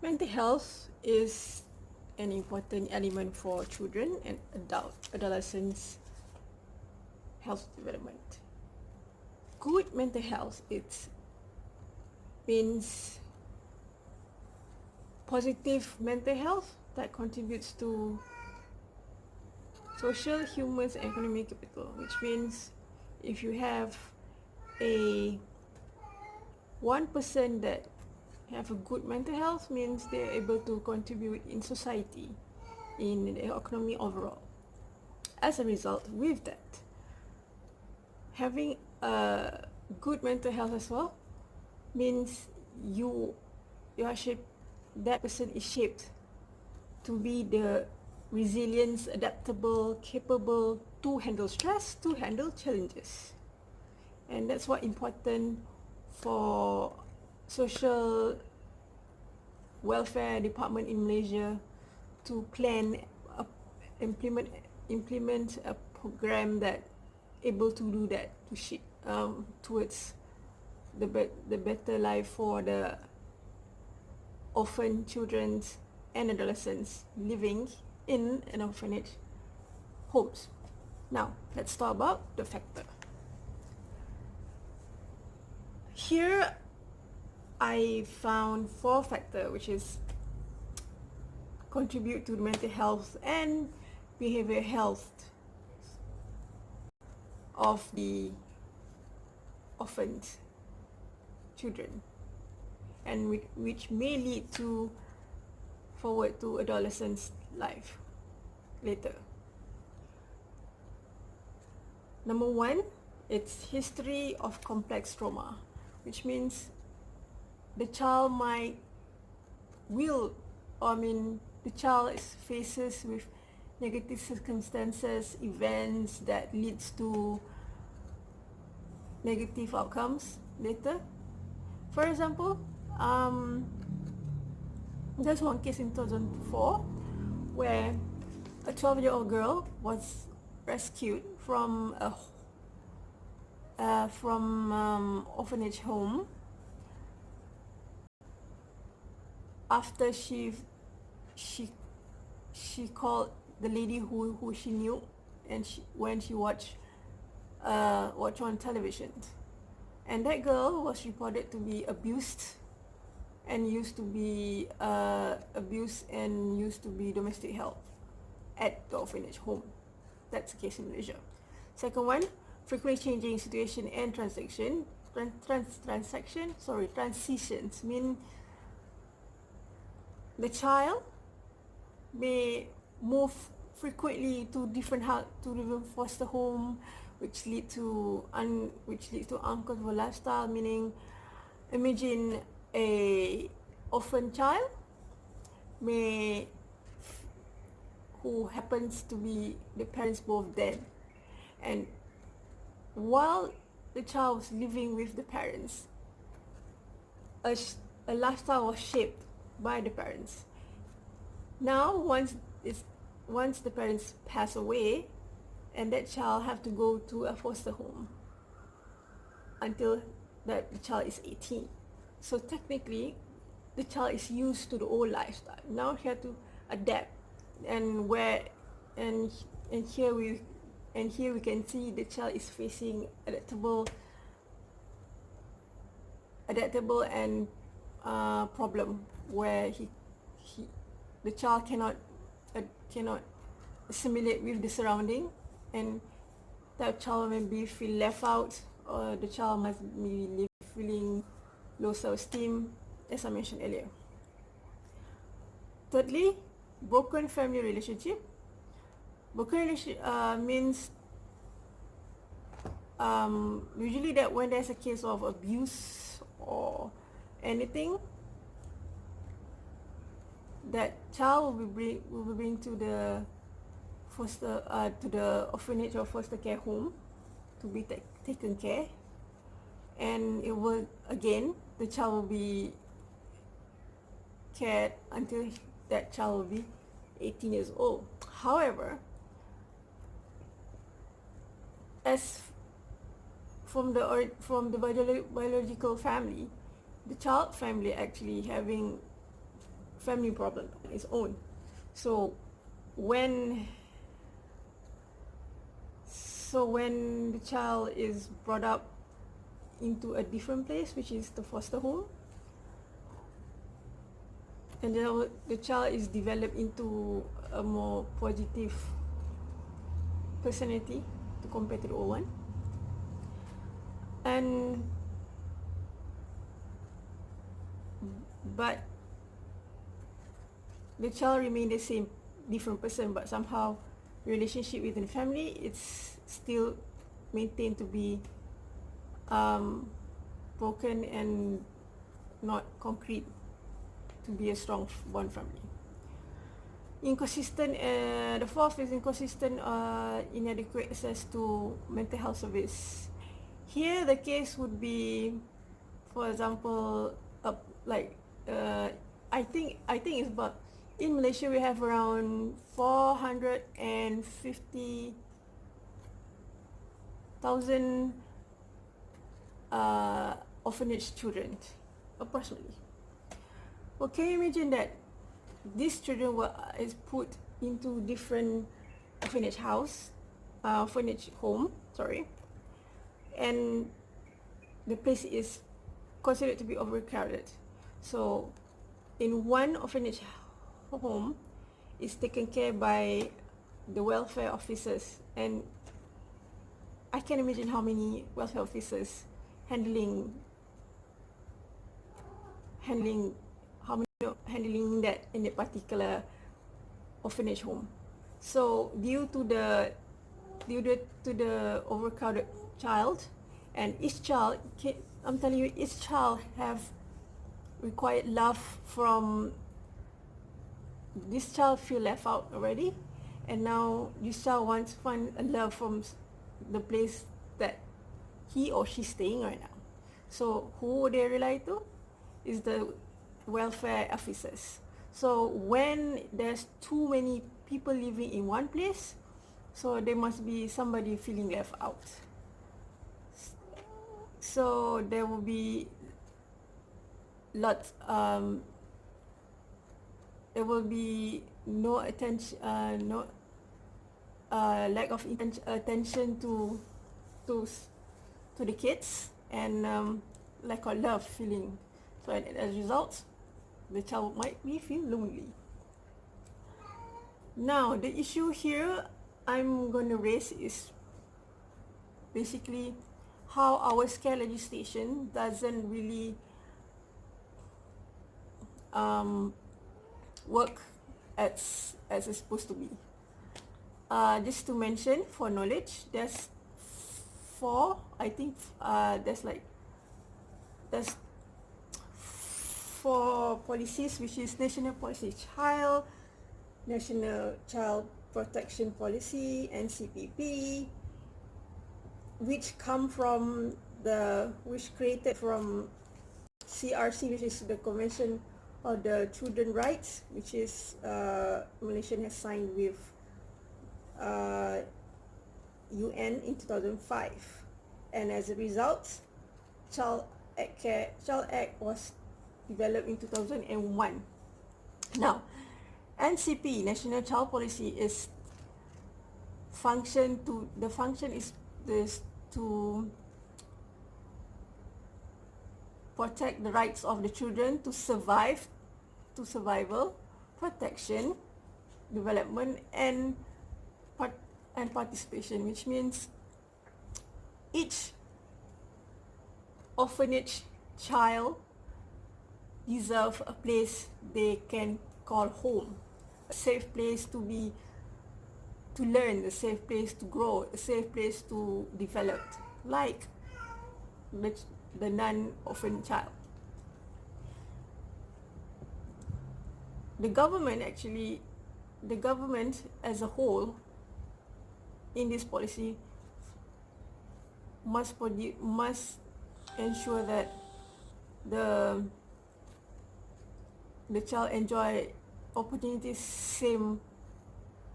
Mental health is an important element for children and adolescents' health development. Good mental health it means positive mental health that contributes to social, human, and economic capital, which means if you have a one person that have a good mental health means they're able to contribute in society, in the economy overall. As a result, with that, having a good mental health as well means you are shaped, that person is shaped to be the resilient, adaptable, capable to handle stress, to handle challenges. And that's what important for social welfare department in Malaysia to plan implement a program that able to do that, to shape towards the better life for the orphan children and adolescents living in an orphanage homes. Now let's talk about the factor. Here I found 4 factors which is contribute to the mental health and behavioral health of the orphaned children, and which may lead to forward to adolescents' life later. Number 1, it's history of complex trauma, which means the child the child is faces with negative circumstances, events that leads to negative outcomes later. For example, there's one case in 2004 where a 12-year-old girl was rescued from orphanage home after she called the lady who she knew, and when she watched on television, and that girl was reported to be abused and used to be domestic help at the orphanage home. That's the case in Malaysia. Second one, frequently changing situation and transitions mean the child may move frequently to different foster home, which leads to uncomfortable lifestyle. Meaning, imagine a orphan child who happens to be the parents both dead, and while the child was living with the parents, a lifestyle was shaped by the parents. Now once the parents pass away, and that child have to go to a foster home until that the child is 18. So technically the child is used to the old lifestyle. Now he have to adapt, and here we can see the child is facing adaptable and problem where the child cannot assimilate with the surrounding, and that child maybe feel left out, or the child must be feeling low self-esteem, as I mentioned earlier. Thirdly, broken family relationship. Broken relationship means usually that when there's a case of abuse or anything, that child will be bring to the orphanage or foster care home to be taken care, and it will again the child will be cared until that child will be 18 years old. However, as from the biological family, the child family actually having family problem on its own. So when when the child is brought up into a different place, which is the foster home, and then the child is developed into a more positive personality to compare to the old one, and but the child remain the same, different person, but somehow relationship within the family, it's still maintained to be broken and not concrete to be a strong bond family. Inconsistent, the fourth is inconsistent, inadequate access to mental health service. Here the case would be, for example, I think it's about, in Malaysia we have around 450,000 orphanage children, approximately. Well, can you imagine that these children is put into different orphanage home, and the place is considered to be overcrowded. So in one orphanage home is taken care by the welfare officers, and I can imagine how many welfare officers handling that in a particular orphanage home. So due to the overcrowded child, and each child, I'm telling you, each child have required love from, this child feel left out already, and now this child wants to find a love from the place that he or she staying right now. So who they rely to is the welfare officers. So when there's too many people living in one place, so there must be somebody feeling left out. So there will be lots, there will be no attention, lack of attention to the kids, and lack of love feeling. So as a result, the child might be feel lonely. Now the issue here I'm going to raise is basically how our scare legislation doesn't really work as it's supposed to be. Just to mention for knowledge, there's four, I think there's four policies, which is National Policy Child, National Child Protection Policy, NCPP, which created from CRC, which is the Convention of the Children Rights, which is Malaysia has signed with UN in 2005, and as a result, Child Act was developed in 2001. Now, NCP, National Child Policy, is the function is to protect the rights of the children to survival, protection, development, and participation, which means each orphanage child deserve a place they can call home, a safe place to learn, a safe place to grow, a safe place to develop, like the non-orphan child. The government as a whole in this policy must ensure that the child enjoy opportunities same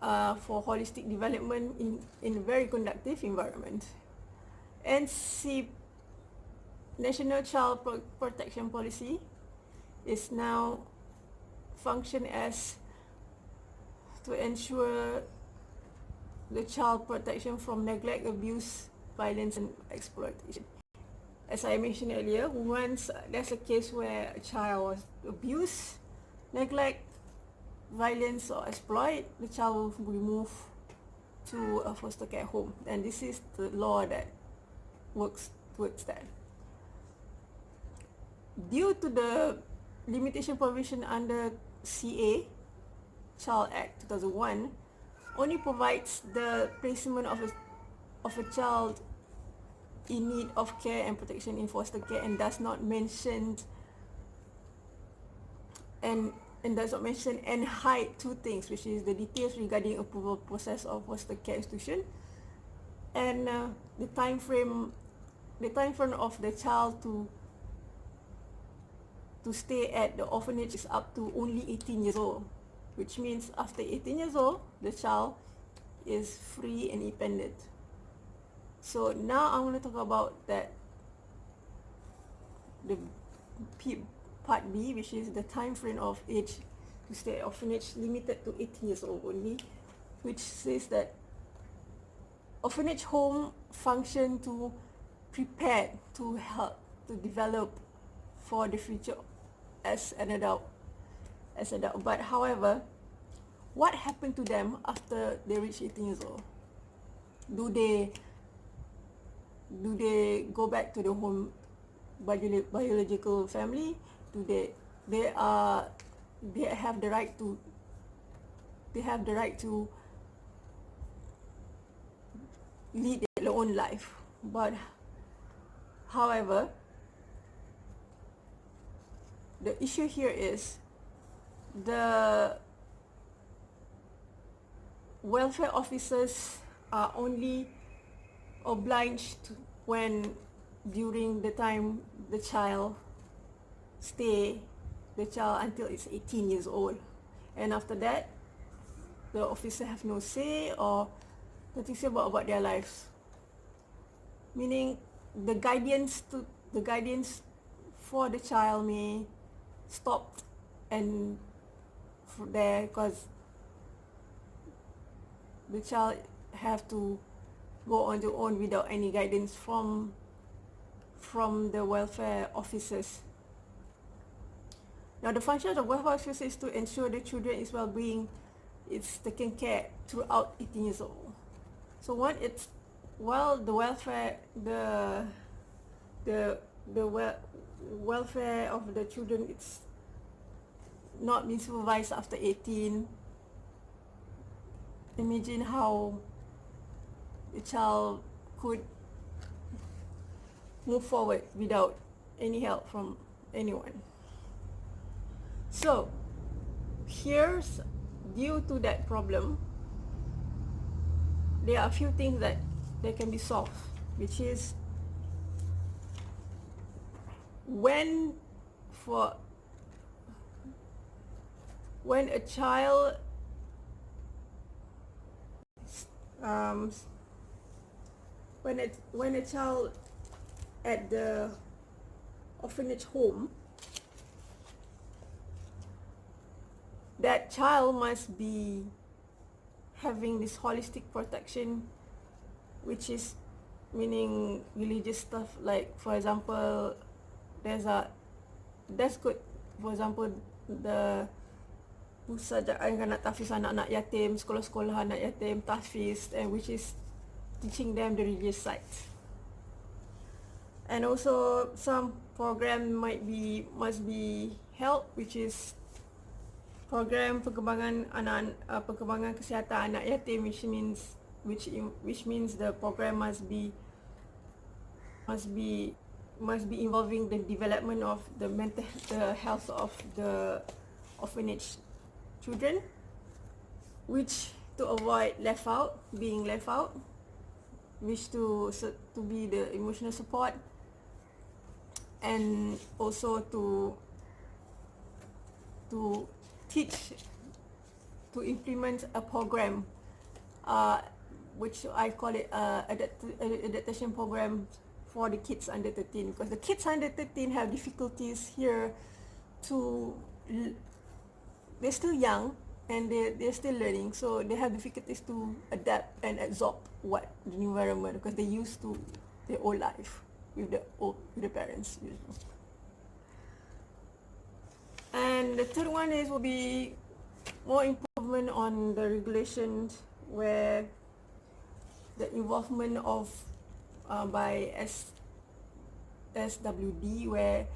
for holistic development in a very conducive environment. National Child Protection Policy is now function as to ensure the child protection from neglect, abuse, violence and exploitation. As I mentioned earlier, once there's a case where a child was abused, neglect, violence or exploit, the child will be moved to a foster care home, and this is the law that works towards that. Due to the limitation provision under CA, Child Act 2001, only provides the placement of a child in need of care and protection in foster care, and does not mention and hide two things, which is the details regarding approval process of foster care institution, and the time frame of the child to stay at the orphanage is up to only 18 years old, which means after 18 years old, the child is free and independent. So now I want to talk about that, the part B, which is the time frame of age to stay at orphanage, limited to 18 years old only, which says that orphanage home function to prepare to help to develop for the future as an adult. But however, what happened to them after they reach 18 years old? Do they go back to the home biological family? Do they have the right to lead their own life? But however, the issue here is the welfare officers are only obliged to, when during the time the child until it's 18 years old, and after that the officer have no say or nothing to say about their lives, meaning the guidance for the child may stop and there, because the child have to go on their own without any guidance from the welfare officers. Now, the function of the welfare officer is to ensure the children's well-being is taken care throughout 18 years old. So the welfare of the children, it's not being supervised after 18. Imagine how the child could move forward without any help from anyone. So here's, due to that problem, there are a few things that can be solved, which is when a child when a child at the orphanage home, that child must be having this holistic protection, which is meaning religious stuff, like for example that's good, for example the pusat anak tahfiz anak-anak yatim, sekolah-sekolah anak yatim tahfiz, and which is teaching them the religious side. And also some program must be held, which is program perkembangan perkembangan kesihatan anak yatim, which means the program must be involving the development of the health of the orphanage children, which to avoid being left out, which to be the emotional support, and also to implement a program, which I call it adaptation program for the kids under 13, because the kids under 13 have difficulties here to they're still young and they're still learning, so they have difficulties to adapt and absorb what the new environment, because they used to their old life with the parents, you know. And the third one is will be more improvement on the regulations, where the involvement of by SWD, where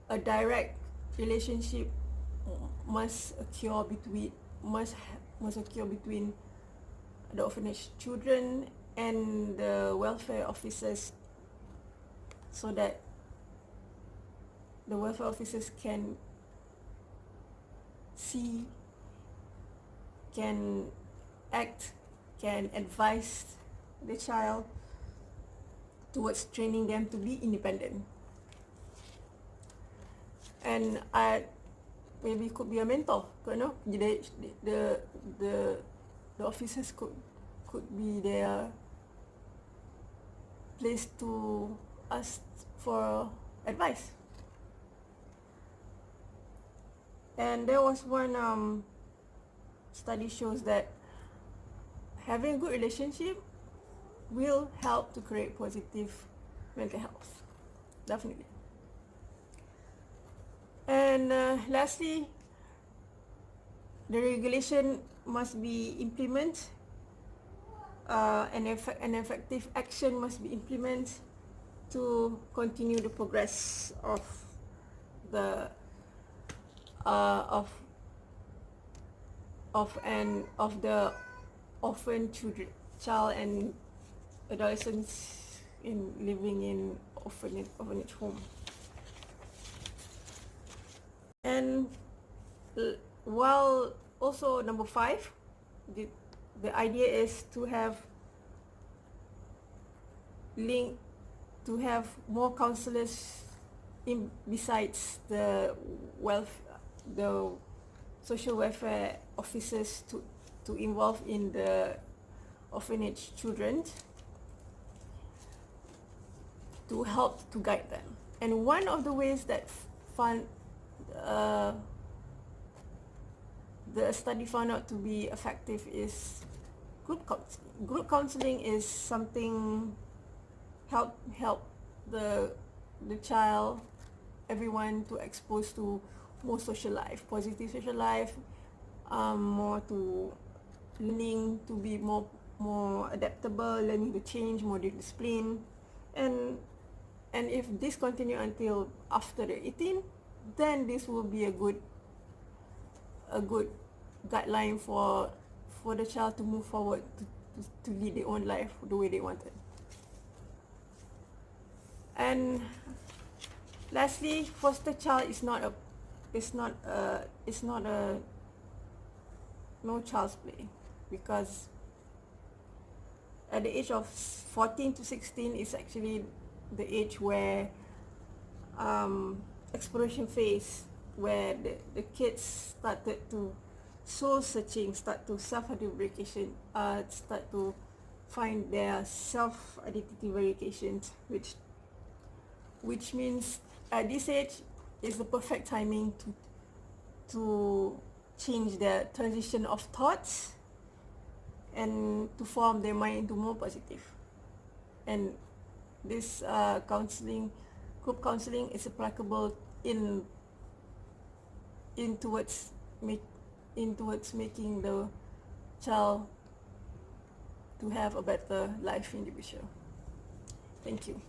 a direct relationship must occur between the orphanage children and the welfare officers, so that the welfare officers can see, can act, can advise the child towards training them to be independent. And maybe could be a mentor, you know. The officers could be their place to ask for advice. And there was one study shows that having a good relationship will help to create positive mental health, definitely. And lastly, the regulation must be implemented, and effective action must be implemented to continue the progress of the the orphan child and adolescents living in orphanage home. And while also number 5, the idea is to have more counselors besides the social welfare officers to involve in the orphanage children, to help to guide them. And one of the ways that the study found out to be effective is group counseling. Group counseling is something help the child, everyone, to expose to more social life, positive social life, more to learning to be more adaptable, learning to change, more discipline. And if this continue until after the 18, then this will be a good guideline for the child to move forward to lead their own life the way they wanted. And lastly, foster child is not a no child's play, because at the age of 14 to 16 is actually the age where exploration phase, where the kids started to soul searching, start to self-identification, start to find their self-identity verifications, which means at this age is the perfect timing to change the transition of thoughts and to form their mind into more positive. And this group counseling is applicable in towards making the child to have a better life in the future. Thank you.